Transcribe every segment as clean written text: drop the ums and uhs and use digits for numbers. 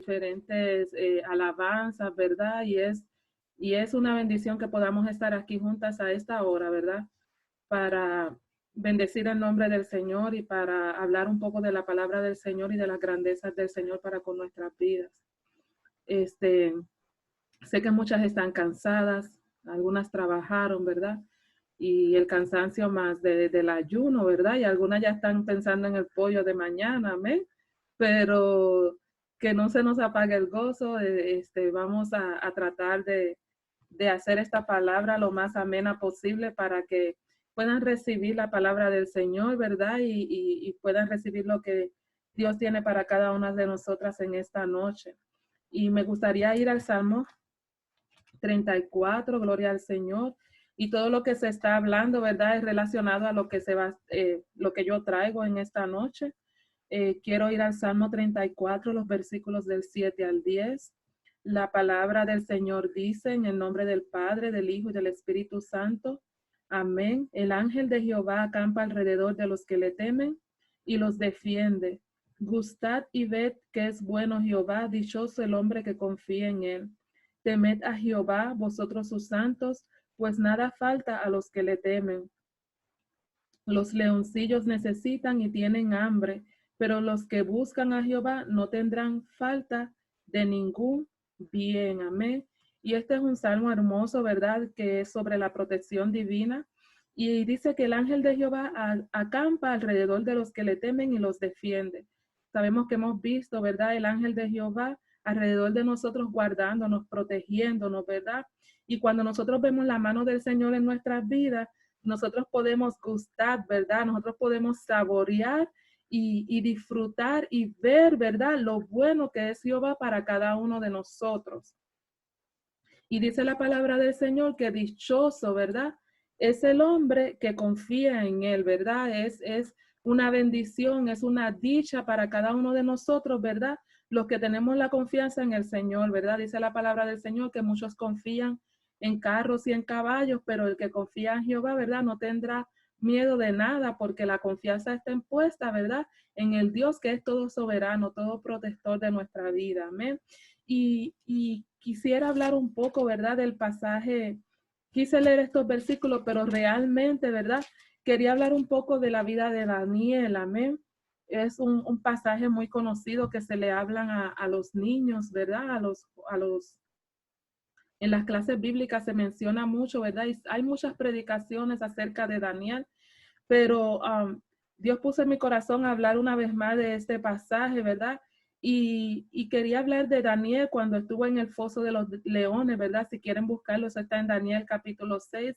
diferentes alabanzas, ¿verdad? Y es una bendición que podamos estar aquí juntas a esta hora, ¿verdad? Para bendecir el nombre del Señor y para hablar un poco de la palabra del Señor y de las grandezas del Señor para con nuestras vidas. Sé que muchas están cansadas, algunas trabajaron, ¿verdad? Y el cansancio más del ayuno, ¿verdad? Y algunas ya están pensando en el pollo de mañana, amén. Pero que no se nos apague el gozo, vamos a tratar de hacer esta palabra lo más amena posible para que puedan recibir la palabra del Señor, ¿verdad? Y puedan recibir lo que Dios tiene para cada una de nosotras en esta noche. Y me gustaría ir al Salmo 34, gloria al Señor. Y todo lo que se está hablando, ¿verdad? Es relacionado a lo que lo que yo traigo en esta noche. Quiero ir al Salmo 34, los versículos del 7 al 10. La palabra del Señor dice, en el nombre del Padre, del Hijo y del Espíritu Santo. Amén. El ángel de Jehová acampa alrededor de los que le temen y los defiende. Gustad y ved que es bueno Jehová, dichoso el hombre que confía en él. Temed a Jehová, vosotros sus santos, pues nada falta a los que le temen. Los leoncillos necesitan y tienen hambre, pero los que buscan a Jehová no tendrán falta de ningún bien. Amén. Y este es un salmo hermoso, ¿verdad? Que es sobre la protección divina. Y dice que el ángel de Jehová acampa alrededor de los que le temen y los defiende. Sabemos que hemos visto, ¿verdad? El ángel de Jehová alrededor de nosotros guardándonos, protegiéndonos, ¿verdad? Y cuando nosotros vemos la mano del Señor en nuestras vidas, nosotros podemos gustar, ¿verdad? Nosotros podemos saborear y disfrutar y ver, ¿verdad? Lo bueno que es Jehová para cada uno de nosotros. Y dice la palabra del Señor que dichoso, ¿verdad? Es el hombre que confía en él, ¿verdad? Es una bendición, es una dicha para cada uno de nosotros, ¿verdad? Los que tenemos la confianza en el Señor, ¿verdad? Dice la palabra del Señor que muchos confían en carros y en caballos, pero el que confía en Jehová, ¿verdad? No tendrá miedo de nada porque la confianza está impuesta, ¿verdad? En el Dios que es todo soberano, todo protector de nuestra vida. Amén. Y quisiera hablar un poco, ¿verdad? Del pasaje. Quise leer estos versículos, pero realmente, ¿verdad? Quería hablar un poco de la vida de Daniel. Amén. Es un pasaje muy conocido que se le hablan a los niños, ¿verdad? En las clases bíblicas se menciona mucho, ¿verdad? Y hay muchas predicaciones acerca de Daniel, pero Dios puso en mi corazón hablar una vez más de este pasaje, ¿verdad? Y quería hablar de Daniel cuando estuvo en el foso de los leones, ¿verdad? Si quieren buscarlo, eso está en Daniel capítulo 6.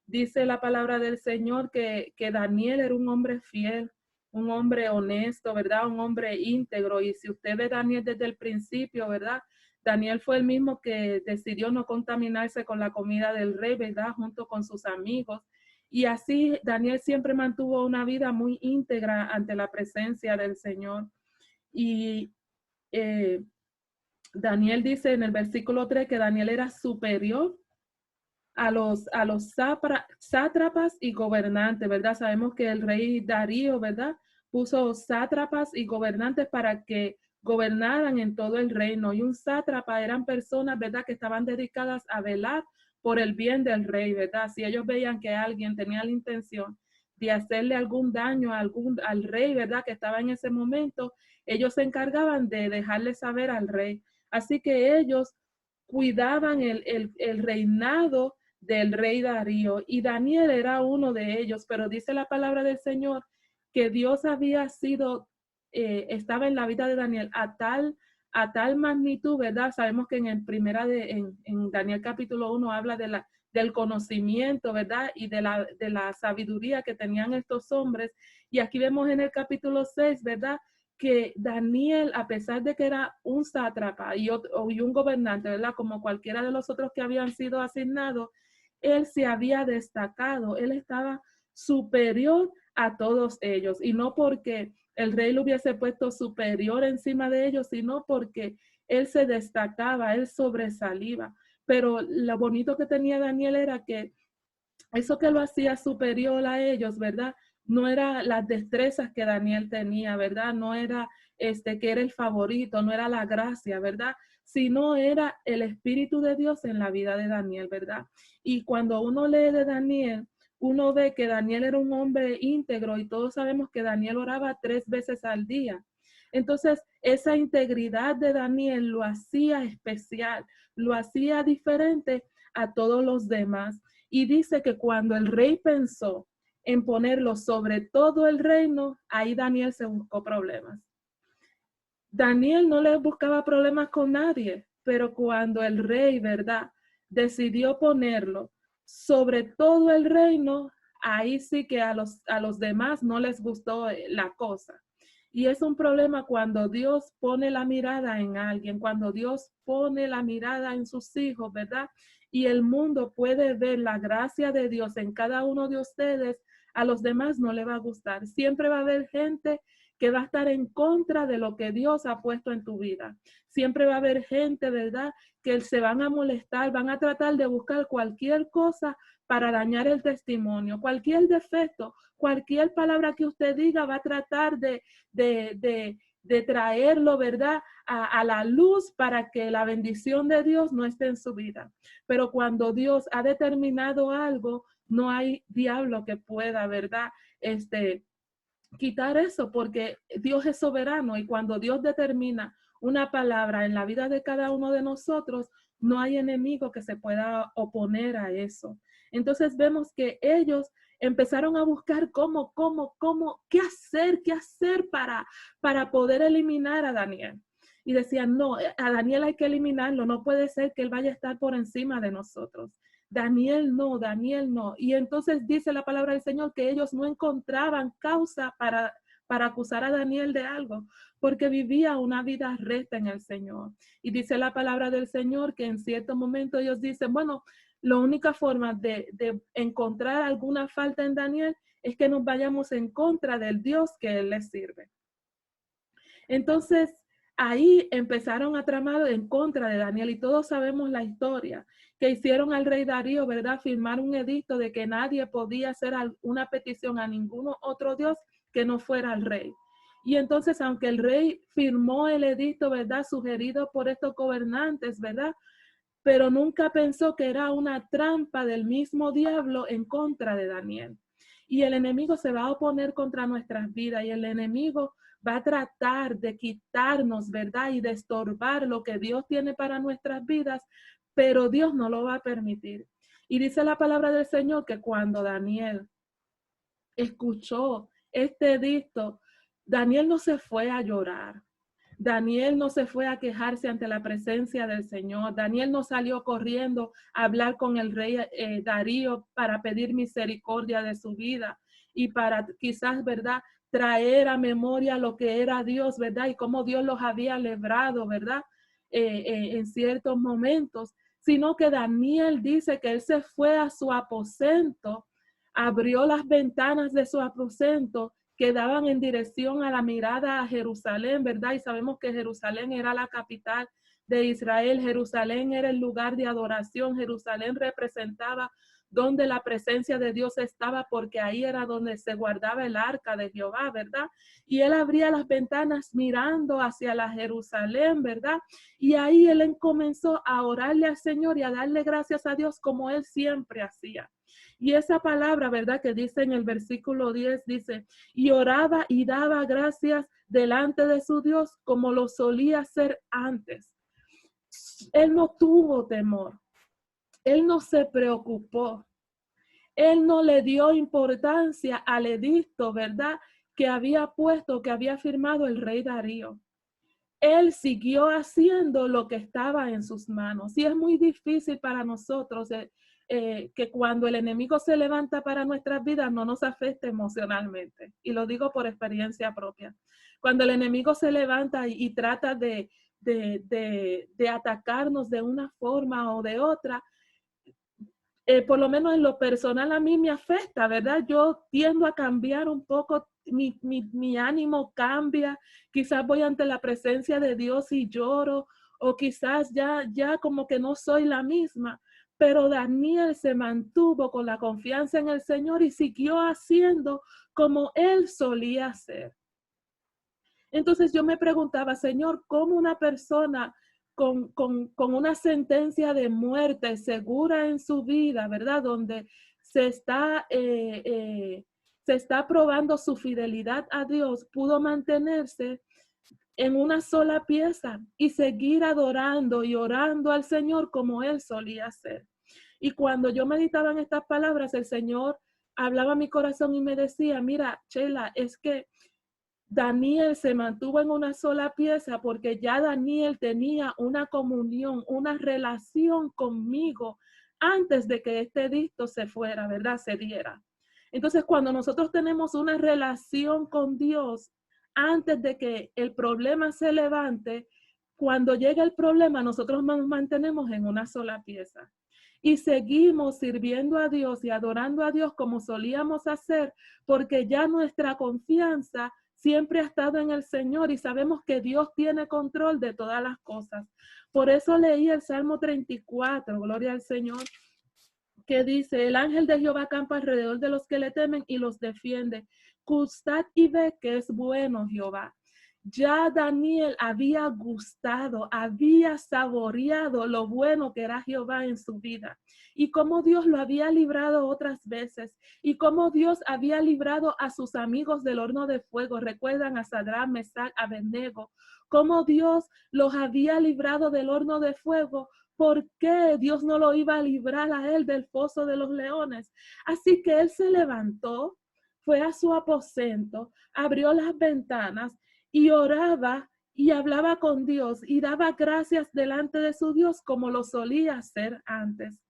Dice la palabra del Señor que Daniel era un hombre fiel, un hombre honesto, ¿verdad? Un hombre íntegro. Y si usted ve Daniel desde el principio, ¿verdad? Daniel fue el mismo que decidió no contaminarse con la comida del rey, ¿verdad? Junto con sus amigos. Y así Daniel siempre mantuvo una vida muy íntegra ante la presencia del Señor. Y Daniel dice en el versículo 3 que Daniel era superior a los sátrapas y gobernantes, ¿verdad? Sabemos que el rey Darío, ¿verdad? Puso sátrapas y gobernantes para que gobernaran en todo el reino. Y un sátrapa eran personas, ¿verdad? Que estaban dedicadas a velar por el bien del rey, ¿verdad? Si ellos veían que alguien tenía la intención de hacerle algún daño al rey, ¿verdad? Que estaba en ese momento, ellos se encargaban de dejarle saber al rey. Así que ellos cuidaban el reinado del rey Darío, y Daniel era uno de ellos, pero dice la palabra del Señor que Dios había sido, estaba en la vida de Daniel a tal magnitud, ¿verdad? Sabemos que en Daniel capítulo 1 habla del conocimiento, ¿verdad? Y de la sabiduría que tenían estos hombres, y aquí vemos en el capítulo 6, ¿verdad? Que Daniel, a pesar de que era un sátrapa y un gobernante, ¿verdad? Como cualquiera de los otros que habían sido asignados, él se había destacado, él estaba superior a todos ellos, y no porque el rey lo hubiese puesto superior encima de ellos, sino porque él se destacaba, él sobresalía. Pero lo bonito que tenía Daniel era que eso que lo hacía superior a ellos, ¿verdad? No era las destrezas que Daniel tenía, ¿verdad? No era que era el favorito, no era la gracia, ¿verdad? Sino era el Espíritu de Dios en la vida de Daniel, ¿verdad? Y cuando uno lee de Daniel, uno ve que Daniel era un hombre íntegro y todos sabemos que Daniel oraba 3 veces al día. Entonces, esa integridad de Daniel lo hacía especial, lo hacía diferente a todos los demás. Y dice que cuando el rey pensó en ponerlo sobre todo el reino, ahí Daniel se buscó problemas. Daniel no le buscaba problemas con nadie, pero cuando el rey, ¿verdad?, decidió ponerlo sobre todo el reino, ahí sí que a los demás no les gustó la cosa. Y es un problema cuando Dios pone la mirada en alguien, cuando Dios pone la mirada en sus hijos, ¿verdad? Y el mundo puede ver la gracia de Dios en cada uno de ustedes, a los demás no le va a gustar. Siempre va a haber gente que va a estar en contra de lo que Dios ha puesto en tu vida. Siempre va a haber gente, ¿verdad?, que se van a molestar, van a tratar de buscar cualquier cosa para dañar el testimonio, cualquier defecto, cualquier palabra que usted diga va a tratar de traerlo, ¿verdad?, a la luz para que la bendición de Dios no esté en su vida. Pero cuando Dios ha determinado algo, no hay diablo que pueda, ¿verdad?, quitar eso, porque Dios es soberano y cuando Dios determina una palabra en la vida de cada uno de nosotros, no hay enemigo que se pueda oponer a eso. Entonces vemos que ellos empezaron a buscar qué hacer para poder eliminar a Daniel. Y decían, no, a Daniel hay que eliminarlo, no puede ser que él vaya a estar por encima de nosotros. Daniel no, Daniel no. Y entonces dice la palabra del Señor que ellos no encontraban causa para acusar a Daniel de algo, porque vivía una vida recta en el Señor. Y dice la palabra del Señor que en cierto momento ellos dicen, bueno, la única forma de encontrar alguna falta en Daniel es que nos vayamos en contra del Dios que él les sirve. Entonces, ahí empezaron a tramar en contra de Daniel y todos sabemos la historia que hicieron al rey Darío, ¿verdad? Firmar un edicto de que nadie podía hacer una petición a ningún otro Dios que no fuera el rey. Y entonces, aunque el rey firmó el edicto, ¿verdad?, sugerido por estos gobernantes, ¿verdad?, pero nunca pensó que era una trampa del mismo diablo en contra de Daniel. Y el enemigo se va a oponer contra nuestras vidas y el enemigo va a tratar de quitarnos, ¿verdad?, y de estorbar lo que Dios tiene para nuestras vidas, pero Dios no lo va a permitir. Y dice la palabra del Señor que cuando Daniel escuchó este edicto, Daniel no se fue a llorar. Daniel no se fue a quejarse ante la presencia del Señor. Daniel no salió corriendo a hablar con el rey Darío para pedir misericordia de su vida y para quizás, ¿verdad?, traer a memoria lo que era Dios, ¿verdad? Y cómo Dios los había librado, ¿verdad? En ciertos momentos, sino que Daniel dice que él se fue a su aposento, abrió las ventanas de su aposento que daban en dirección a la mirada a Jerusalén, ¿verdad? Y sabemos que Jerusalén era la capital de Israel, Jerusalén era el lugar de adoración, Jerusalén representaba donde la presencia de Dios estaba, porque ahí era donde se guardaba el arca de Jehová, ¿verdad? Y él abría las ventanas mirando hacia la Jerusalén, ¿verdad? Y ahí él comenzó a orarle al Señor y a darle gracias a Dios como él siempre hacía. Y esa palabra, ¿verdad?, que dice en el versículo 10, dice, y oraba y daba gracias delante de su Dios como lo solía hacer antes. Él no tuvo temor. Él no se preocupó. Él no le dio importancia al edicto, ¿verdad?, que había puesto, que había firmado el rey Darío. Él siguió haciendo lo que estaba en sus manos. Y es muy difícil para nosotros que cuando el enemigo se levanta para nuestras vidas no nos afecte emocionalmente. Y lo digo por experiencia propia. Cuando el enemigo se levanta y trata de atacarnos de una forma o de otra, por lo menos en lo personal a mí me afecta, ¿verdad? Yo tiendo a cambiar un poco, mi ánimo cambia, quizás voy ante la presencia de Dios y lloro, o quizás ya como que no soy la misma, pero Daniel se mantuvo con la confianza en el Señor y siguió haciendo como él solía hacer. Entonces yo me preguntaba, Señor, ¿cómo una persona con una sentencia de muerte segura en su vida, ¿verdad? Donde se está, se está probando su fidelidad a Dios, pudo mantenerse en una sola pieza y seguir adorando y orando al Señor como Él solía hacer? Y cuando yo meditaba en estas palabras, el Señor hablaba a mi corazón y me decía, mira, Sheila, es que Daniel se mantuvo en una sola pieza porque ya Daniel tenía una comunión, una relación conmigo antes de que este edicto se fuera, ¿verdad? Se diera. Entonces, cuando nosotros tenemos una relación con Dios antes de que el problema se levante, cuando llega el problema, nosotros nos mantenemos en una sola pieza y seguimos sirviendo a Dios y adorando a Dios como solíamos hacer, porque ya nuestra confianza siempre ha estado en el Señor y sabemos que Dios tiene control de todas las cosas. Por eso leí el Salmo 34, gloria al Señor, que dice, el ángel de Jehová campa alrededor de los que le temen y los defiende. Gustad y ve que es bueno Jehová. Ya Daniel había gustado, había saboreado lo bueno que era Jehová en su vida y cómo Dios lo había librado otras veces y cómo Dios había librado a sus amigos del horno de fuego. Recuerdan a Sadrach, Mesach, Abednego, cómo Dios los había librado del horno de fuego. ¿Por qué Dios no lo iba a librar a él del foso de los leones? Así que él se levantó, fue a su aposento, abrió las ventanas y oraba y hablaba con Dios y daba gracias delante de su Dios como lo solía hacer antes.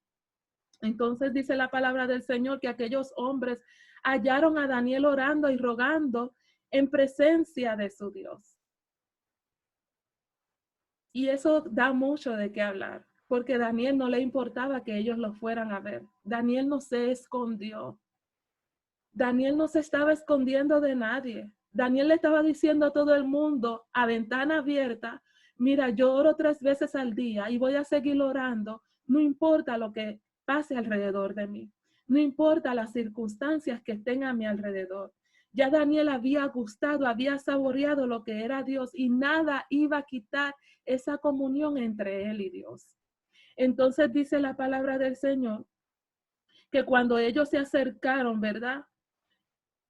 Entonces dice la palabra del Señor que aquellos hombres hallaron a Daniel orando y rogando en presencia de su Dios. Y eso da mucho de qué hablar, porque Daniel no le importaba que ellos lo fueran a ver. Daniel no se escondió. Daniel no se estaba escondiendo de nadie. Daniel le estaba diciendo a todo el mundo a ventana abierta, mira, yo oro 3 veces al día y voy a seguir orando, no importa lo que pase alrededor de mí, no importa las circunstancias que estén a mi alrededor. Ya Daniel había gustado, había saboreado lo que era Dios y nada iba a quitar esa comunión entre él y Dios. Entonces dice la palabra del Señor que cuando ellos se acercaron, ¿verdad?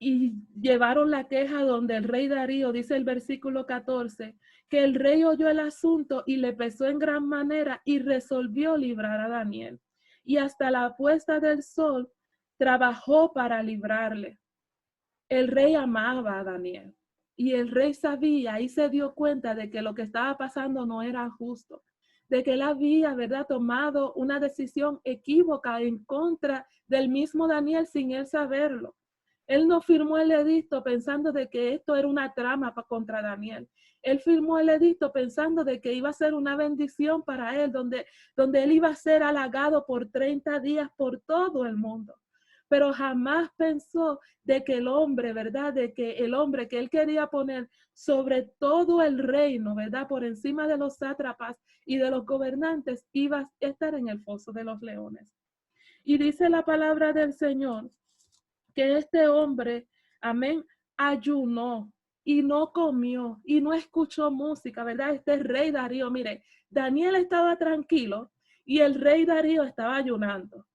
Y llevaron la queja donde el rey Darío, dice el versículo 14, que el rey oyó el asunto y le pesó en gran manera y resolvió librar a Daniel. Y hasta la puesta del sol trabajó para librarle. El rey amaba a Daniel y el rey sabía y se dio cuenta de que lo que estaba pasando no era justo, de que él había, ¿verdad?, tomado una decisión equívoca en contra del mismo Daniel sin él saberlo. Él no firmó el edicto pensando de que esto era una trama contra Daniel. Él firmó el edicto pensando de que iba a ser una bendición para él, donde él iba a ser halagado por 30 días por todo el mundo. Pero jamás pensó de que el hombre, ¿verdad? De que el hombre que él quería poner sobre todo el reino, ¿verdad? Por encima de los sátrapas y de los gobernantes, iba a estar en el foso de los leones. Y dice la palabra del Señor que este hombre, amén, ayunó y no comió y no escuchó música, ¿verdad? Este rey Darío, mire, Daniel estaba tranquilo y el rey Darío estaba ayunando.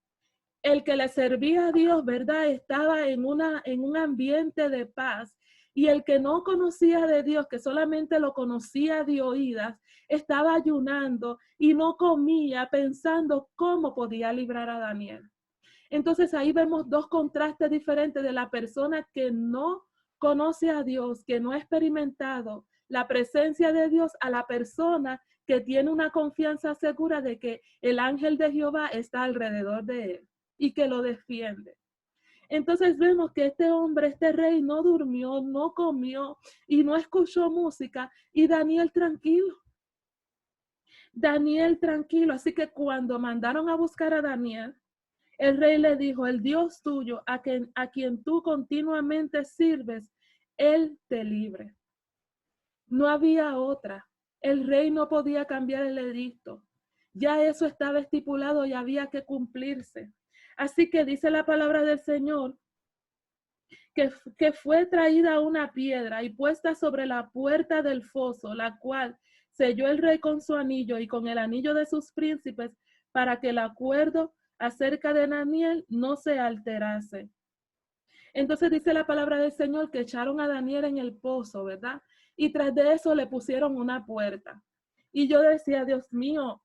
El que le servía a Dios, ¿verdad? Estaba en un ambiente de paz. Y el que no conocía de Dios, que solamente lo conocía de oídas, estaba ayunando y no comía pensando cómo podía librar a Daniel. Entonces ahí vemos dos contrastes diferentes de la persona que no conoce a Dios, que no ha experimentado la presencia de Dios, a la persona que tiene una confianza segura de que el ángel de Jehová está alrededor de él y que lo defiende. Entonces vemos que este hombre, este rey, no durmió, no comió y no escuchó música, y Daniel tranquilo. Daniel tranquilo. Así que cuando mandaron a buscar a Daniel, el rey le dijo, el Dios tuyo, a quien tú continuamente sirves, él te libre. No había otra. El rey no podía cambiar el edicto. Ya eso estaba estipulado y había que cumplirse. Así que dice la palabra del Señor que fue traída una piedra y puesta sobre la puerta del foso, la cual selló el rey con su anillo y con el anillo de sus príncipes, para que el acuerdo acerca de Daniel no se alterase. Entonces dice la palabra del Señor que echaron a Daniel en el pozo, ¿verdad? Y tras de eso le pusieron una puerta. Y yo decía, Dios mío,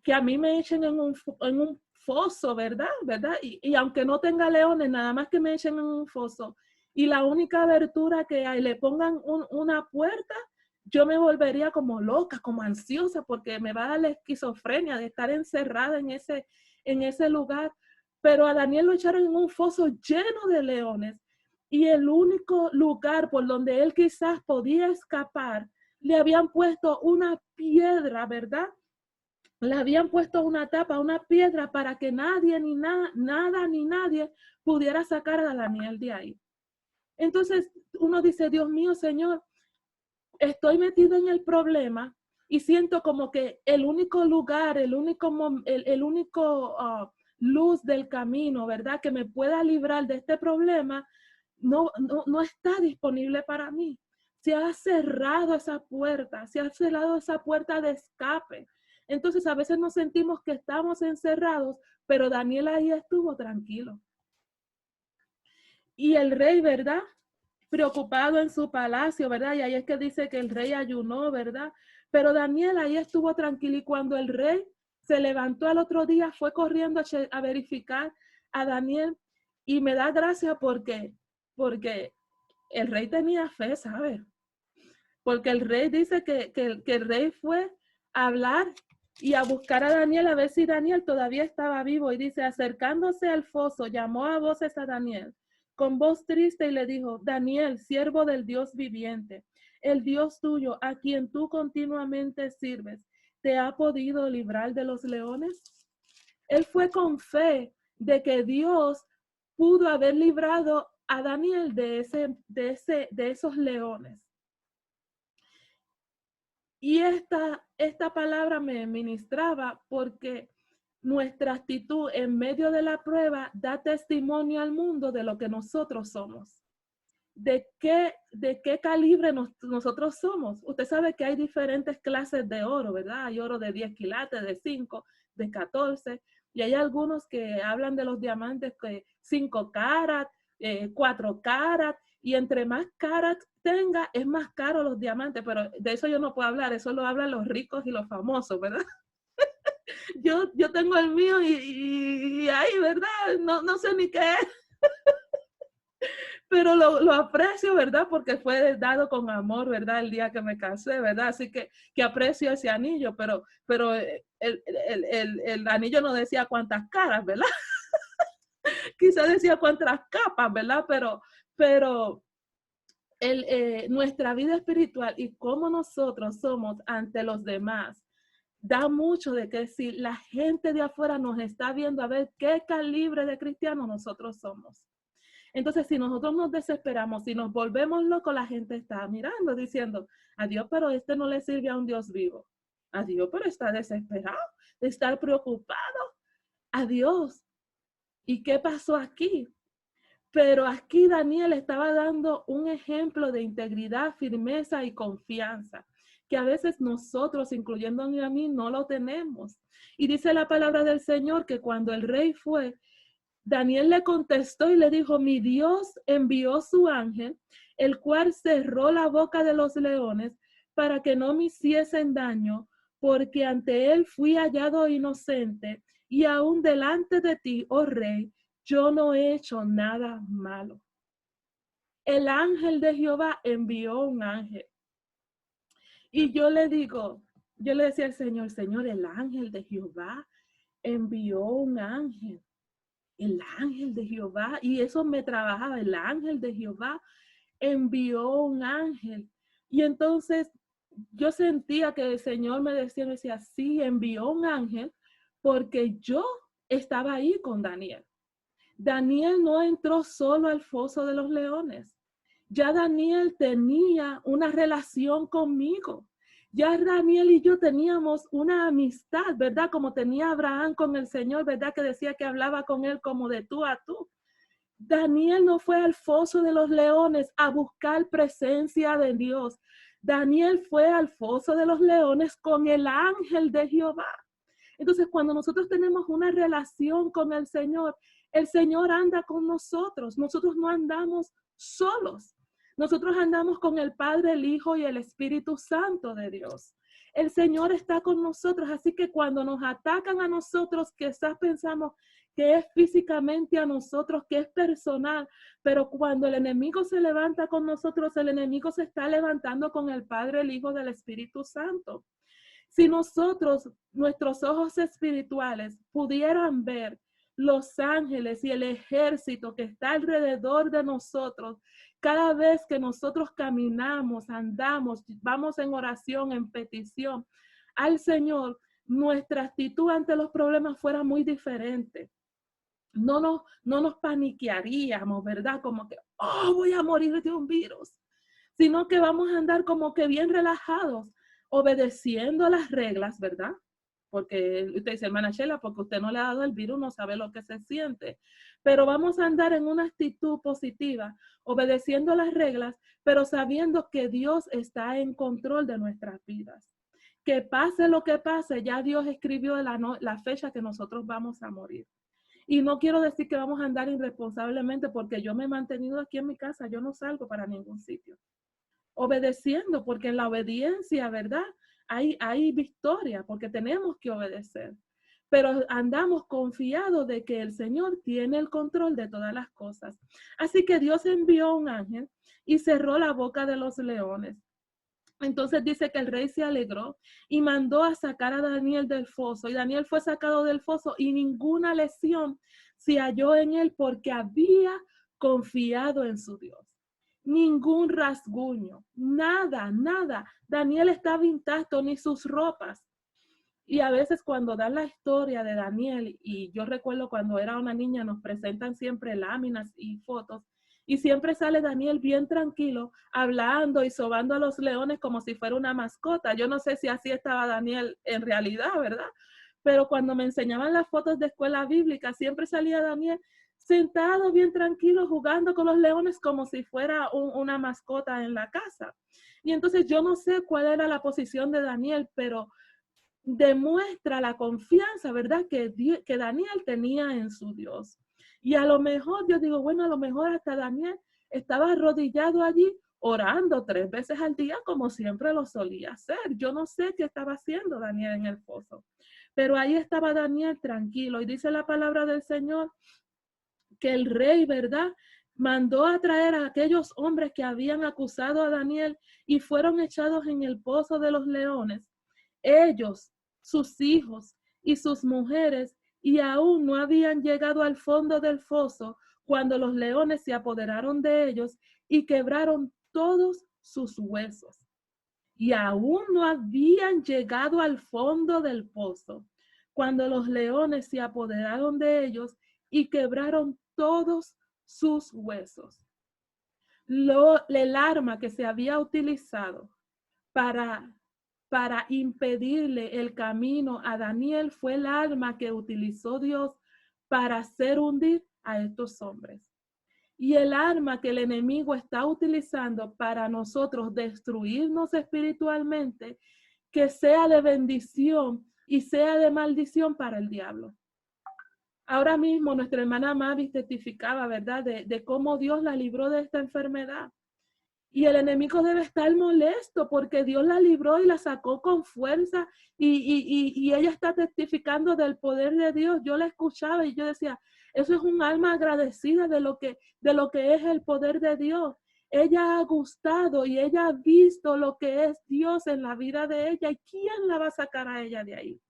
que a mí me echen en un foso, ¿verdad? ¿Verdad? Y aunque no tenga leones, nada más que me echen en un foso y la única abertura que hay, le pongan una puerta, yo me volvería como loca, como ansiosa, porque me va a dar la esquizofrenia de estar encerrada en ese lugar. Pero a Daniel lo echaron en un foso lleno de leones y el único lugar por donde él quizás podía escapar, le habían puesto una piedra, ¿verdad? Le habían puesto una tapa, una piedra para que nadie, ni nada, ni nadie pudiera sacar a Daniel de ahí. Entonces uno dice, Dios mío, Señor, estoy metido en el problema y siento como que el único lugar, el único luz del camino, ¿verdad? Que me pueda librar de este problema, no está disponible para mí. Se ha cerrado esa puerta, se ha cerrado esa puerta de escape. Entonces a veces nos sentimos que estamos encerrados, pero Daniel ahí estuvo tranquilo. Y el rey, ¿verdad? Preocupado en su palacio, ¿verdad? Y ahí es que dice que el rey ayunó, ¿verdad? Pero Daniel ahí estuvo tranquilo y cuando el rey se levantó al otro día, fue corriendo a verificar a Daniel y me da gracia porque el rey tenía fe, ¿sabes? Porque el rey dice que el rey fue a hablar y a buscar a Daniel a ver si Daniel todavía estaba vivo y dice, acercándose al foso, llamó a voces a Daniel con voz triste y le dijo, Daniel, siervo del Dios viviente, el Dios tuyo, a quien tú continuamente sirves, ¿te ha podido librar de los leones? Él fue con fe de que Dios pudo haber librado a Daniel de esos leones. Y esta palabra me ministraba porque nuestra actitud en medio de la prueba da testimonio al mundo de lo que nosotros somos. De qué calibre nosotros somos. Usted sabe que hay diferentes clases de oro, ¿verdad? Hay oro de 10 quilates, de 5, de 14, y hay algunos que hablan de los diamantes que 5 carat, 4 carat, y entre más carat tenga, es más caro los diamantes, pero de eso yo no puedo hablar, eso lo hablan los ricos y los famosos, ¿verdad? Yo tengo el mío y ahí, ¿verdad? No sé ni qué es. Pero lo aprecio, ¿verdad? Porque fue dado con amor, ¿verdad? El día que me casé, ¿verdad? Así que aprecio ese anillo, pero el anillo no decía cuántas caras, ¿verdad? Quizás decía cuántas capas, ¿verdad? Pero nuestra vida espiritual y cómo nosotros somos ante los demás da mucho de que decir. La gente de afuera nos está viendo a ver qué calibre de cristianos nosotros somos. Entonces, si nosotros nos desesperamos, si nos volvemos locos, la gente está mirando, diciendo, adiós, pero este no le sirve a un Dios vivo. Adiós, pero está desesperado, de estar preocupado. Adiós. ¿Y qué pasó aquí? Pero aquí Daniel estaba dando un ejemplo de integridad, firmeza y confianza, que a veces nosotros, incluyéndome a mí, no lo tenemos. Y dice la palabra del Señor que cuando el rey fue, Daniel le contestó y le dijo, mi Dios envió su ángel, el cual cerró la boca de los leones para que no me hiciesen daño, porque ante él fui hallado inocente y aún delante de ti, oh rey, yo no he hecho nada malo. El ángel de Jehová envió un ángel. Y yo le decía al Señor, el ángel de Jehová envió un ángel. El ángel de Jehová, y eso me trabajaba, el ángel de Jehová envió un ángel. Y entonces yo sentía que el Señor me decía, sí, envió un ángel porque yo estaba ahí con Daniel. Daniel no entró solo al foso de los leones. Ya Daniel tenía una relación conmigo. Ya Daniel y yo teníamos una amistad, ¿verdad? Como tenía Abraham con el Señor, ¿verdad? Que decía que hablaba con él como de tú a tú. Daniel no fue al foso de los leones a buscar presencia de Dios. Daniel fue al foso de los leones con el ángel de Jehová. Entonces, cuando nosotros tenemos una relación con el Señor anda con nosotros. Nosotros no andamos solos. Nosotros andamos con el Padre, el Hijo y el Espíritu Santo de Dios. El Señor está con nosotros, así que cuando nos atacan a nosotros, quizás pensamos que es físicamente a nosotros, que es personal, pero cuando el enemigo se levanta con nosotros, el enemigo se está levantando con el Padre, el Hijo, del Espíritu Santo. Si nosotros, nuestros ojos espirituales, pudieran ver los ángeles y el ejército que está alrededor de nosotros, cada vez que nosotros caminamos, andamos, vamos en oración, en petición al Señor, nuestra actitud ante los problemas fuera muy diferente. No nos paniquearíamos, ¿verdad? Como que, oh, voy a morir de un virus, sino que vamos a andar como que bien relajados, obedeciendo las reglas, ¿verdad? Porque usted dice, hermana Sheila, porque usted no le ha dado el virus, no sabe lo que se siente. Pero vamos a andar en una actitud positiva, obedeciendo las reglas, pero sabiendo que Dios está en control de nuestras vidas. Que pase lo que pase, ya Dios escribió la fecha que nosotros vamos a morir. Y no quiero decir que vamos a andar irresponsablemente, porque yo me he mantenido aquí en mi casa, yo no salgo para ningún sitio. Obedeciendo, porque en la obediencia, ¿verdad? Hay victoria, porque tenemos que obedecer. Pero andamos confiados de que el Señor tiene el control de todas las cosas. Así que Dios envió un ángel y cerró la boca de los leones. Entonces dice que el rey se alegró y mandó a sacar a Daniel del foso. Y Daniel fue sacado del foso y ninguna lesión se halló en él porque había confiado en su Dios. Ningún rasguño, nada. Daniel estaba intacto, ni sus ropas. Y a veces cuando dan la historia de Daniel, y yo recuerdo cuando era una niña, nos presentan siempre láminas y fotos, y siempre sale Daniel bien tranquilo, hablando y sobando a los leones como si fuera una mascota. Yo no sé si así estaba Daniel en realidad, ¿verdad? Pero cuando me enseñaban las fotos de escuela bíblica, siempre salía Daniel sentado bien tranquilo, jugando con los leones como si fuera una mascota en la casa. Y entonces yo no sé cuál era la posición de Daniel, pero demuestra la confianza, ¿verdad? Que Daniel tenía en su Dios. Y a lo mejor, yo digo, bueno, a lo mejor hasta Daniel estaba arrodillado allí orando 3 veces al día como siempre lo solía hacer. Yo no sé qué estaba haciendo Daniel en el foso, pero ahí estaba Daniel tranquilo. Y dice la palabra del Señor que el rey, ¿verdad? Mandó a traer a aquellos hombres que habían acusado a Daniel y fueron echados en el pozo de los leones. Ellos, sus hijos y sus mujeres, y aún no habían llegado al fondo del foso cuando los leones se apoderaron de ellos y quebraron todos sus huesos. Y aún no habían llegado al fondo del pozo cuando los leones se apoderaron de ellos y quebraron todos sus huesos. El arma que se había utilizado para impedirle el camino a Daniel fue el arma que utilizó Dios para hacer hundir a estos hombres. Y el arma que el enemigo está utilizando para nosotros destruirnos espiritualmente, que sea de bendición y sea de maldición para el diablo. Ahora mismo nuestra hermana Mavis testificaba, ¿verdad?, de cómo Dios la libró de esta enfermedad. Y el enemigo debe estar molesto porque Dios la libró y la sacó con fuerza y ella está testificando del poder de Dios. Yo la escuchaba y yo decía, eso es un alma agradecida de lo que es el poder de Dios. Ella ha gustado y ella ha visto lo que es Dios en la vida de ella. ¿Y quién la va a sacar a ella de ahí?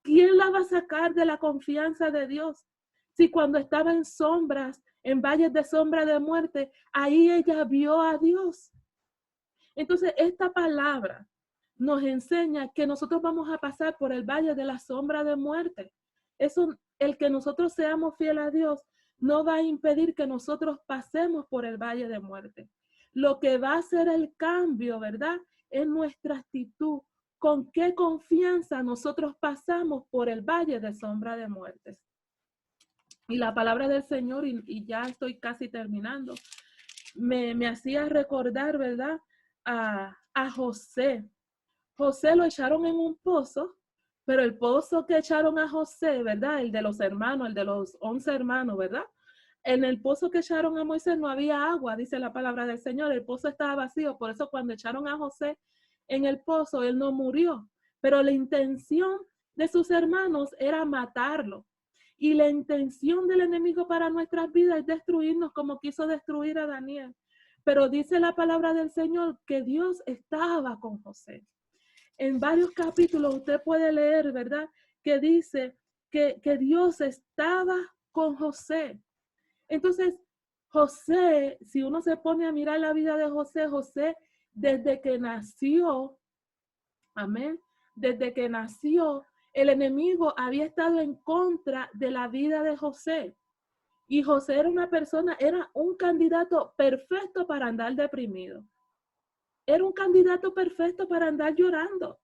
¿Quién la va a sacar de la confianza de Dios? Si cuando estaba en sombras, en valles de sombra de muerte, ahí ella vio a Dios. Entonces, esta palabra nos enseña que nosotros vamos a pasar por el valle de la sombra de muerte. Eso, el que nosotros seamos fieles a Dios, no va a impedir que nosotros pasemos por el valle de muerte. Lo que va a hacer el cambio, ¿verdad?, es nuestra actitud. ¿Con qué confianza nosotros pasamos por el valle de sombra de muerte? Y la palabra del Señor, y ya estoy casi terminando, me hacía recordar, ¿verdad? A José. José lo echaron en un pozo, pero el pozo que echaron a José, ¿verdad? El de los hermanos, el de los 11 hermanos, ¿verdad? En el pozo que echaron a Moisés no había agua, dice la palabra del Señor. El pozo estaba vacío, por eso cuando echaron a José en el pozo, él no murió. Pero la intención de sus hermanos era matarlo. Y la intención del enemigo para nuestras vidas es destruirnos como quiso destruir a Daniel. Pero dice la palabra del Señor que Dios estaba con José. En varios capítulos usted puede leer, ¿verdad? Que dice que Dios estaba con José. Entonces, José, si uno se pone a mirar la vida de José, José, desde que nació, amén, desde que nació, el enemigo había estado en contra de la vida de José. Y José era una persona, era un candidato perfecto para andar deprimido. Era un candidato perfecto para andar llorando.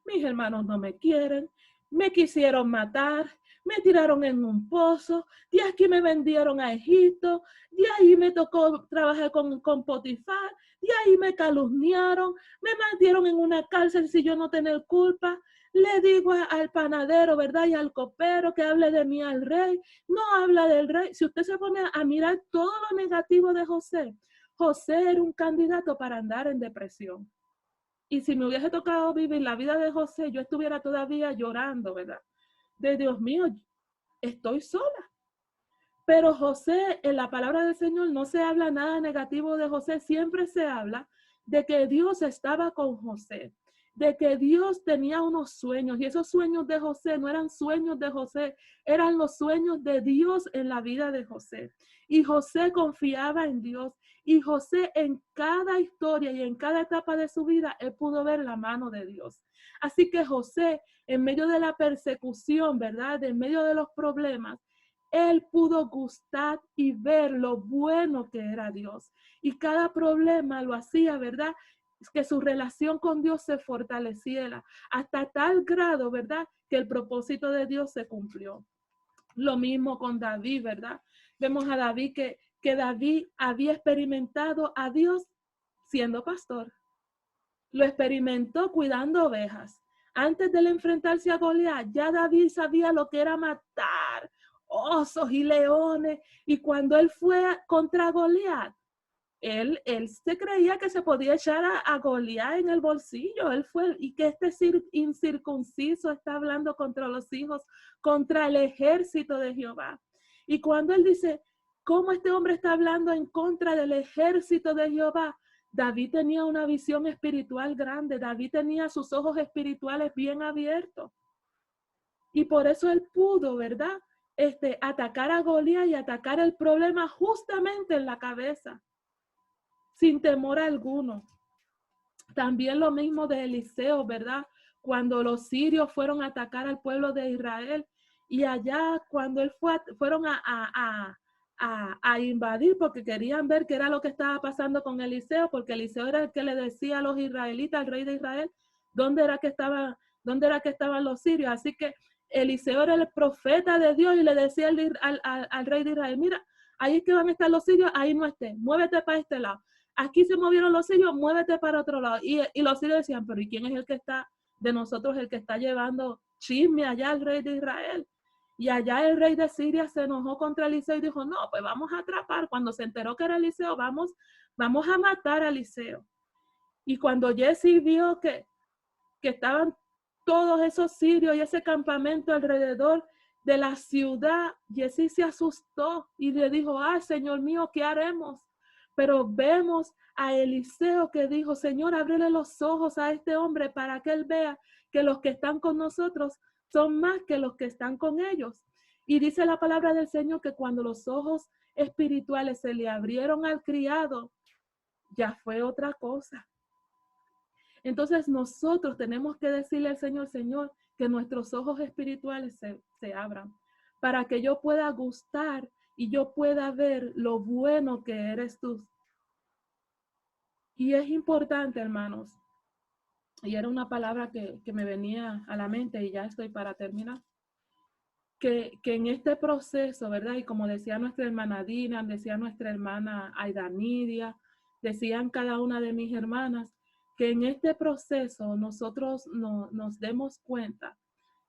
Mis hermanos no me quieren, me quisieron matar, me tiraron en un pozo, de aquí me vendieron a Egipto, de ahí me tocó trabajar con Potifar, de ahí me calumniaron, me metieron en una cárcel si yo no tener culpa. Le digo al panadero, ¿verdad? Y al copero que hable de mí al rey. No habla del rey. Si usted se pone a mirar todo lo negativo de José, José era un candidato para andar en depresión. Y si me hubiese tocado vivir la vida de José, yo estuviera todavía llorando, ¿verdad? De Dios mío, estoy sola. Pero José, en la palabra del Señor, no se habla nada negativo de José, siempre se habla de que Dios estaba con José, de que Dios tenía unos sueños, y esos sueños de José no eran sueños de José, eran los sueños de Dios en la vida de José. Y José confiaba en Dios, y José en cada historia y en cada etapa de su vida, él pudo ver la mano de Dios. Así que José, en medio de la persecución, ¿verdad? En medio de los problemas, él pudo gustar y ver lo bueno que era Dios. Y cada problema lo hacía, ¿verdad? Que su relación con Dios se fortaleciera hasta tal grado, ¿verdad? Que el propósito de Dios se cumplió. Lo mismo con David, ¿verdad? Vemos a David que David había experimentado a Dios siendo pastor. Lo experimentó cuidando ovejas. Antes de enfrentarse a Goliat, ya David sabía lo que era matar osos y leones. Y cuando él fue contra Goliat, él se creía que se podía echar a Goliat en el bolsillo. Él fue, y que este incircunciso está hablando contra los hijos, contra el ejército de Jehová. Y cuando él dice, ¿cómo este hombre está hablando en contra del ejército de Jehová? David tenía una visión espiritual grande. David tenía sus ojos espirituales bien abiertos. Y por eso él pudo, ¿verdad? Atacar a Goliat y atacar el problema justamente en la cabeza, sin temor alguno. También lo mismo de Eliseo, ¿verdad? Cuando los sirios fueron a atacar al pueblo de Israel, y allá cuando él fueron a invadir porque querían ver qué era lo que estaba pasando con Eliseo, porque Eliseo era el que le decía a los israelitas, al rey de Israel, dónde era que estaban los sirios. Así que Eliseo era el profeta de Dios y le decía al rey de Israel, mira, ahí es que van a estar los sirios, ahí no estés, muévete para este lado. Aquí se movieron los sirios, muévete para otro lado. Y los sirios decían, pero ¿y quién es el que está de nosotros, el que está llevando chisme allá al rey de Israel? Y allá el rey de Siria se enojó contra Eliseo y dijo, no, pues vamos a atrapar. Cuando se enteró que era Eliseo, vamos a matar a Eliseo. Y cuando Jesse vio que estaban todos esos sirios y ese campamento alrededor de la ciudad, Jesse se asustó y le dijo, ay, Señor mío, ¿qué haremos? Pero vemos a Eliseo que dijo, Señor, ábrele los ojos a este hombre para que él vea que los que están con nosotros son más que los que están con ellos. Y dice la palabra del Señor que cuando los ojos espirituales se le abrieron al criado, ya fue otra cosa. Entonces nosotros tenemos que decirle al Señor, Señor, que nuestros ojos espirituales se abran para que yo pueda gustar y yo pueda ver lo bueno que eres tú. Y es importante, hermanos, y era una palabra que me venía a la mente y ya estoy para terminar, que en este proceso, ¿verdad? Y como decía nuestra hermana Dina, decía nuestra hermana Aida Nidia, decían cada una de mis hermanas, que en este proceso nosotros nos demos cuenta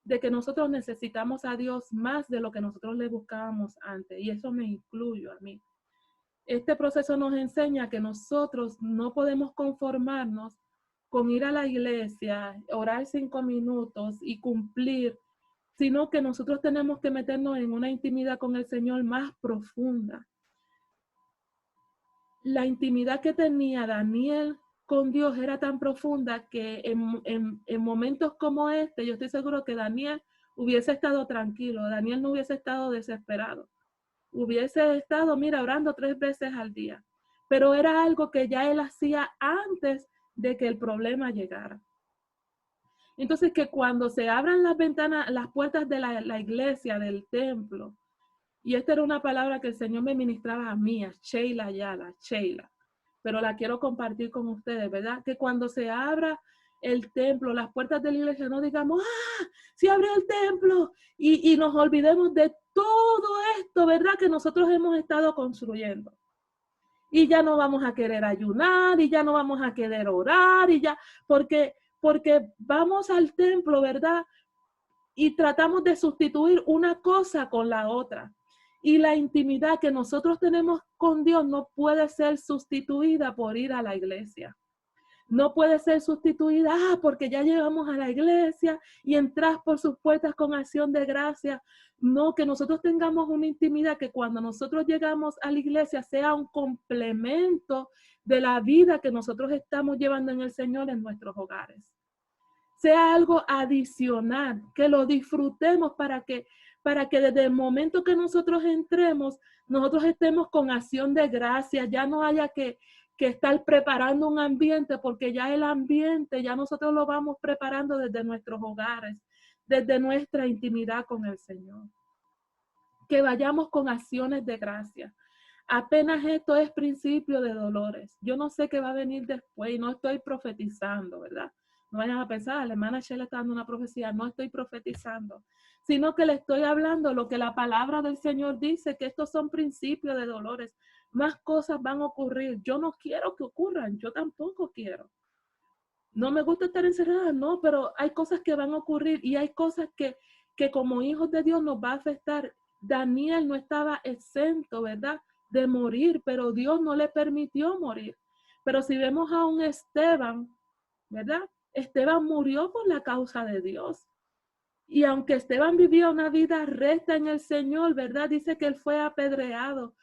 de que nosotros necesitamos a Dios más de lo que nosotros le buscábamos antes, y eso me incluyo a mí. Este proceso nos enseña que nosotros no podemos conformarnos con ir a la iglesia, orar 5 minutos y cumplir, sino que nosotros tenemos que meternos en una intimidad con el Señor más profunda. La intimidad que tenía Daniel con Dios era tan profunda que en momentos como este, yo estoy seguro que Daniel hubiese estado tranquilo, Daniel no hubiese estado desesperado, hubiese estado, mira, orando 3 veces al día, pero era algo que ya él hacía antes de que el problema llegara. Entonces, que cuando se abran las ventanas, las puertas de la iglesia, del templo, y esta era una palabra que el Señor me ministraba a mí, a Sheila Ayala, Sheila, pero la quiero compartir con ustedes, ¿verdad? Que cuando se abra el templo, las puertas de la iglesia, no digamos, se abrió el templo, y nos olvidemos de todo esto, ¿verdad? Que nosotros hemos estado construyendo. Y ya no vamos a querer ayunar, y ya no vamos a querer orar, y ya, porque vamos al templo, ¿verdad? Y tratamos de sustituir una cosa con la otra. Y la intimidad que nosotros tenemos con Dios no puede ser sustituida por ir a la iglesia. No puede ser sustituida, porque ya llegamos a la iglesia y entras por sus puertas con acción de gracia. No, que nosotros tengamos una intimidad que cuando nosotros llegamos a la iglesia sea un complemento de la vida que nosotros estamos llevando en el Señor en nuestros hogares. Sea algo adicional, que lo disfrutemos para que desde el momento que nosotros entremos, nosotros estemos con acción de gracia, ya no haya que estar preparando un ambiente, porque ya el ambiente, ya nosotros lo vamos preparando desde nuestros hogares, desde nuestra intimidad con el Señor. Que vayamos con acciones de gracia. Apenas esto es principio de dolores. Yo no sé qué va a venir después y no estoy profetizando, ¿verdad? No vayan a pensar, la hermana Sheila está dando una profecía, no estoy profetizando, sino que le estoy hablando lo que la palabra del Señor dice, que estos son principios de dolores. Más cosas van a ocurrir. Yo no quiero que ocurran, yo tampoco quiero. No me gusta estar encerrada, no, pero hay cosas que van a ocurrir y hay cosas que como hijos de Dios nos va a afectar. Daniel no estaba exento, ¿verdad?, de morir, pero Dios no le permitió morir. Pero si vemos a un Esteban, ¿verdad? Esteban murió por la causa de Dios. Y aunque Esteban vivió una vida recta en el Señor, ¿verdad? Dice que él fue apedreado.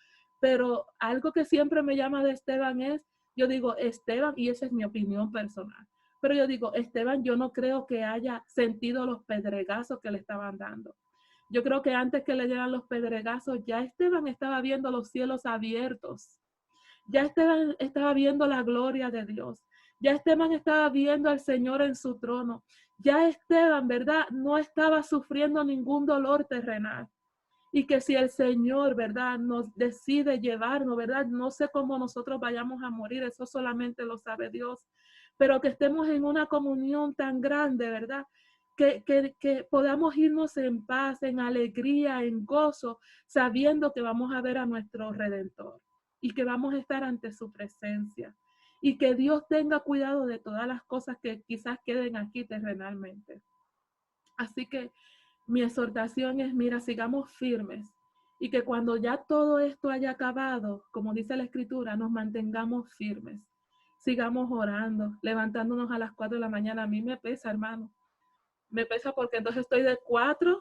Pero algo que siempre me llama de Esteban es, yo digo, Esteban, y esa es mi opinión personal, pero yo digo, Esteban, yo no creo que haya sentido los pedregazos que le estaban dando. Yo creo que antes que le dieran los pedregazos, ya Esteban estaba viendo los cielos abiertos. Ya Esteban estaba viendo la gloria de Dios. Ya Esteban estaba viendo al Señor en su trono. Ya Esteban, ¿verdad?, no estaba sufriendo ningún dolor terrenal. Y que si el Señor, ¿verdad?, nos decide llevarnos, ¿verdad?, no sé cómo nosotros vayamos a morir, eso solamente lo sabe Dios. Pero que estemos en una comunión tan grande, ¿verdad?, que podamos irnos en paz, en alegría, en gozo, sabiendo que vamos a ver a nuestro Redentor y que vamos a estar ante su presencia. Y que Dios tenga cuidado de todas las cosas que quizás queden aquí terrenalmente. Así que mi exhortación es, mira, sigamos firmes y que cuando ya todo esto haya acabado, como dice la Escritura, nos mantengamos firmes. Sigamos orando, levantándonos a las 4 de la mañana. A mí me pesa, hermano. Me pesa porque entonces estoy de 4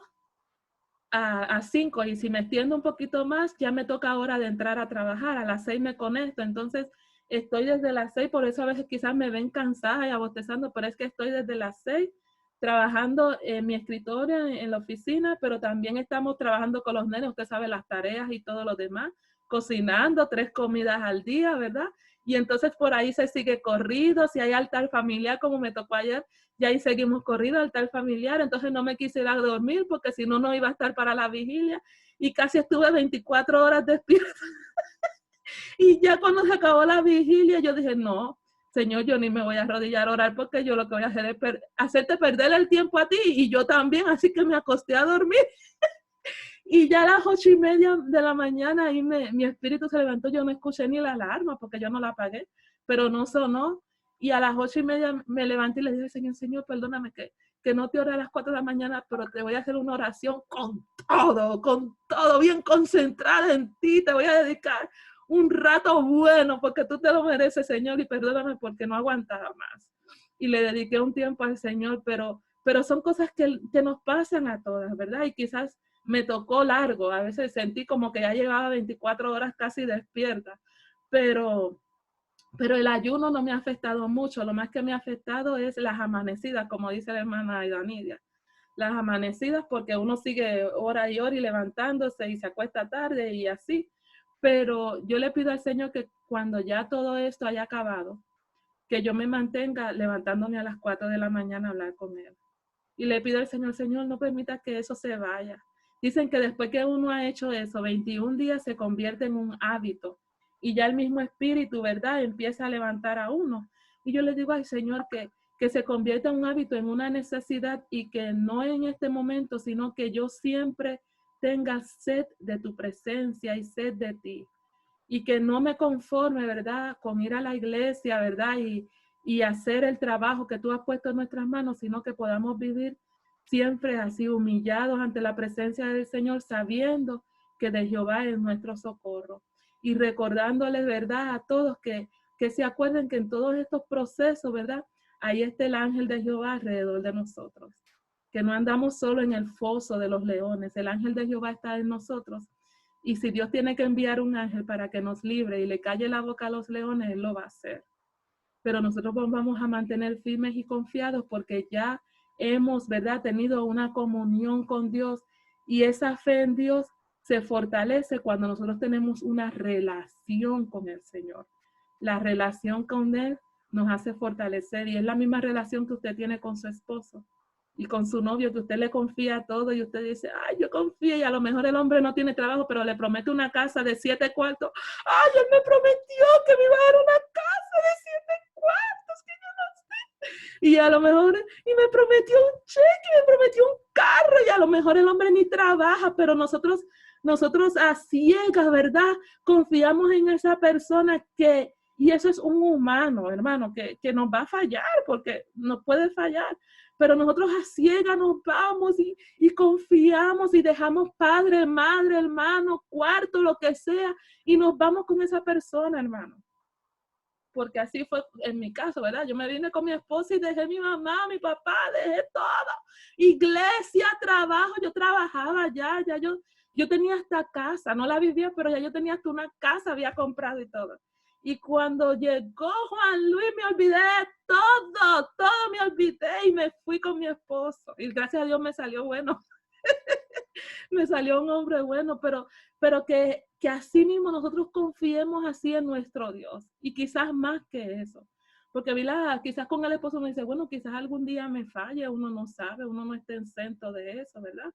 a 5 y si me extiendo un poquito más, ya me toca hora de entrar a trabajar. A las 6 me conecto, entonces estoy desde las 6, por eso a veces quizás me ven cansada y abostezando, pero es que estoy desde las 6 trabajando en mi escritorio, en la oficina, pero también estamos trabajando con los nenes, usted sabe, las tareas y todo lo demás, cocinando 3 comidas al día, ¿verdad? Y entonces por ahí se sigue corrido, si hay altar familiar como me tocó ayer, y ahí seguimos corrido, altar familiar, entonces no me quise ir a dormir porque si no, no iba a estar para la vigilia y casi estuve 24 horas despierta. Y ya cuando se acabó la vigilia, yo dije, no, Señor, yo ni me voy a arrodillar a orar porque yo lo que voy a hacer es hacerte perder el tiempo a ti y yo también, así que me acosté a dormir. Y ya a las 8:30 de la mañana ahí mi espíritu se levantó, yo no escuché ni la alarma porque yo no la apagué, pero no sonó. Y a las 8:30 me levanté y le dije, Señor, Señor, perdóname que no te oré a las 4 de la mañana, pero te voy a hacer una oración con todo, bien concentrada en ti, te voy a dedicar un rato bueno porque tú te lo mereces, Señor, y perdóname porque no aguantaba más. Y le dediqué un tiempo al Señor, pero son cosas que nos pasan a todas, ¿verdad? Y quizás me tocó largo, a veces sentí como que ya llevaba 24 horas casi despierta, pero el ayuno no me ha afectado mucho, lo más que me ha afectado es las amanecidas, como dice la hermana Aida Nidia. Las amanecidas porque uno sigue hora y hora y levantándose y se acuesta tarde y así, pero yo le pido al Señor que cuando ya todo esto haya acabado, que yo me mantenga levantándome a las 4 de la mañana a hablar con Él. Y le pido al Señor, Señor, no permita que eso se vaya. Dicen que después que uno ha hecho eso, 21 días se convierte en un hábito. Y ya el mismo espíritu, ¿verdad? Empieza a levantar a uno. Y yo le digo al Señor que se convierta en un hábito, en una necesidad y que no en este momento, sino que yo siempre tenga sed de tu presencia y sed de ti. Y que no me conforme, ¿verdad? Con ir a la iglesia, ¿verdad? Y hacer el trabajo que tú has puesto en nuestras manos, sino que podamos vivir siempre así humillados ante la presencia del Señor, sabiendo que de Jehová es nuestro socorro. Y recordándoles, ¿verdad? A todos que se acuerden que en todos estos procesos, ¿verdad? Ahí está el ángel de Jehová alrededor de nosotros. Que no andamos solo en el foso de los leones. El ángel de Jehová está en nosotros. Y si Dios tiene que enviar un ángel para que nos libre y le calle la boca a los leones, Él lo va a hacer. Pero nosotros vamos a mantener firmes y confiados porque ya hemos, ¿verdad?, tenido una comunión con Dios y esa fe en Dios se fortalece cuando nosotros tenemos una relación con el Señor. La relación con Él nos hace fortalecer y es la misma relación que usted tiene con su esposo y con su novio, que usted le confía todo y usted dice, ay, yo confío y a lo mejor el hombre no tiene trabajo, pero le promete una casa de 7 cuartos. Ay, él me prometió que me iba a dar una casa de 7 cuartos, que yo no sé. Y a lo mejor, y me prometió un cheque, me prometió un carro y a lo mejor el hombre ni trabaja, pero nosotros a ciegas, ¿verdad? Confiamos en esa persona y eso es un humano, hermano, que nos va a fallar porque nos puede fallar. Pero nosotros a ciegas nos vamos y confiamos y dejamos padre, madre, hermano, cuarto, lo que sea, y nos vamos con esa persona, hermano. Porque así fue en mi caso, ¿verdad? Yo me vine con mi esposa y dejé mi mamá, mi papá, dejé todo. Iglesia, trabajo, yo trabajaba ya yo tenía hasta casa, no la vivía, pero ya yo tenía hasta una casa, había comprado y todo. Y cuando llegó Juan Luis, me olvidé de todo me olvidé y me fui con mi esposo. Y gracias a Dios me salió bueno. Me salió un hombre bueno, pero que así mismo nosotros confiemos así en nuestro Dios. Y quizás más que eso. Porque quizás con el esposo me dice, bueno, quizás algún día me falle, uno no sabe, uno no está exento de eso, ¿verdad?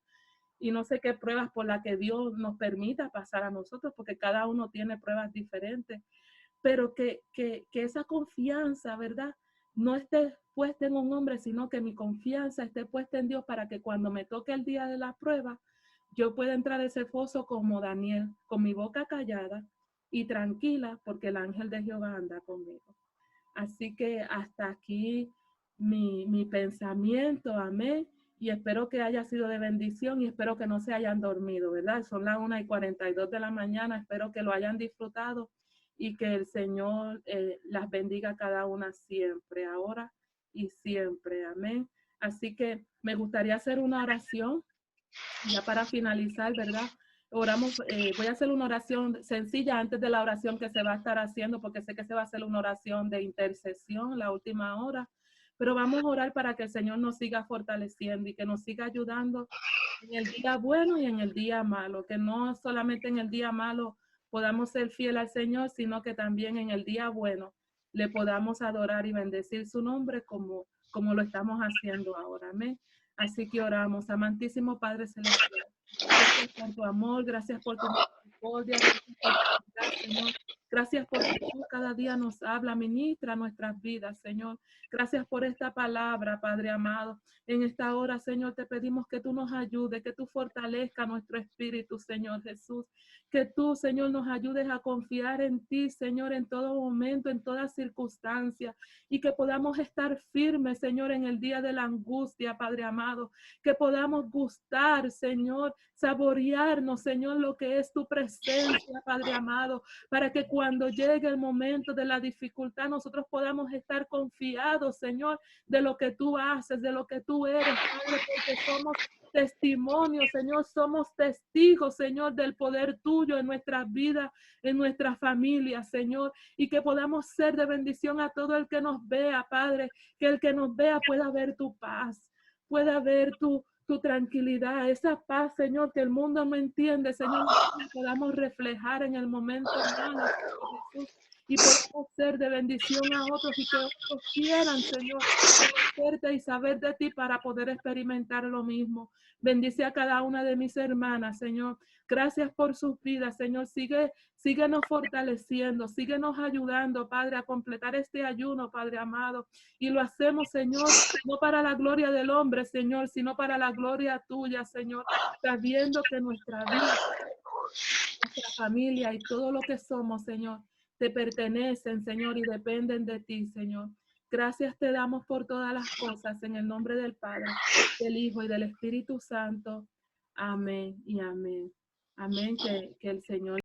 Y no sé qué pruebas por las que Dios nos permita pasar a nosotros, porque cada uno tiene pruebas diferentes, pero que esa confianza, ¿verdad? No esté puesta en un hombre, sino que mi confianza esté puesta en Dios para que cuando me toque el día de la prueba, yo pueda entrar a ese foso como Daniel, con mi boca callada y tranquila, porque el ángel de Jehová anda conmigo. Así que hasta aquí mi pensamiento, amén. Y espero que haya sido de bendición y espero que no se hayan dormido, ¿verdad? Son las 1:42 de la mañana, espero que lo hayan disfrutado y que el Señor las bendiga a cada una siempre, ahora y siempre, amén. Así que me gustaría hacer una oración ya para finalizar, ¿verdad? Oramos, voy a hacer una oración sencilla antes de la oración que se va a estar haciendo, porque sé que se va a hacer una oración de intercesión la última hora, pero vamos a orar para que el Señor nos siga fortaleciendo y que nos siga ayudando en el día bueno y en el día malo, que no solamente en el día malo podamos ser fieles al Señor, sino que también en el día bueno le podamos adorar y bendecir su nombre como lo estamos haciendo ahora. Amén. Así que oramos, amantísimo Padre Celestial. Gracias por tu amor, gracias por tu misericordia, gracias por tu bondad, Señor. Gracias porque tú cada día nos habla, ministra nuestras vidas, Señor. Gracias por esta palabra, Padre amado. En esta hora, Señor, te pedimos que tú nos ayudes, que tú fortalezcas nuestro espíritu, Señor Jesús. Que tú, Señor, nos ayudes a confiar en ti, Señor, en todo momento, en toda circunstancia. Y que podamos estar firmes, Señor, en el día de la angustia, Padre amado. Que podamos gustar, Señor, saborearnos, Señor, lo que es tu presencia, Padre amado, para que cuando llegue el momento de la dificultad nosotros podamos estar confiados, Señor, de lo que tú haces, de lo que tú eres, Padre, porque somos testimonios, Señor, somos testigos, Señor, del poder tuyo en nuestras vidas, en nuestras familias, Señor, y que podamos ser de bendición a todo el que nos vea, Padre, que el que nos vea pueda ver tu paz, pueda ver tu tranquilidad, esa paz, Señor, que el mundo no entiende, Señor, nosotros podamos reflejar en el momento malo, Señor Jesús, y podamos ser de bendición a otros y que otros quieran, Señor, conocerte y saber de ti para poder experimentar lo mismo. Bendice a cada una de mis hermanas, Señor. Gracias por sus vidas, Señor. Síguenos fortaleciendo, síguenos ayudando, Padre, a completar este ayuno, Padre amado. Y lo hacemos, Señor, no para la gloria del hombre, Señor, sino para la gloria tuya, Señor, sabiendo que nuestra vida, nuestra familia y todo lo que somos, Señor, te pertenecen, Señor, y dependen de ti, Señor. Gracias te damos por todas las cosas en el nombre del Padre, del Hijo y del Espíritu Santo. Amén y amén. Amén, que el Señor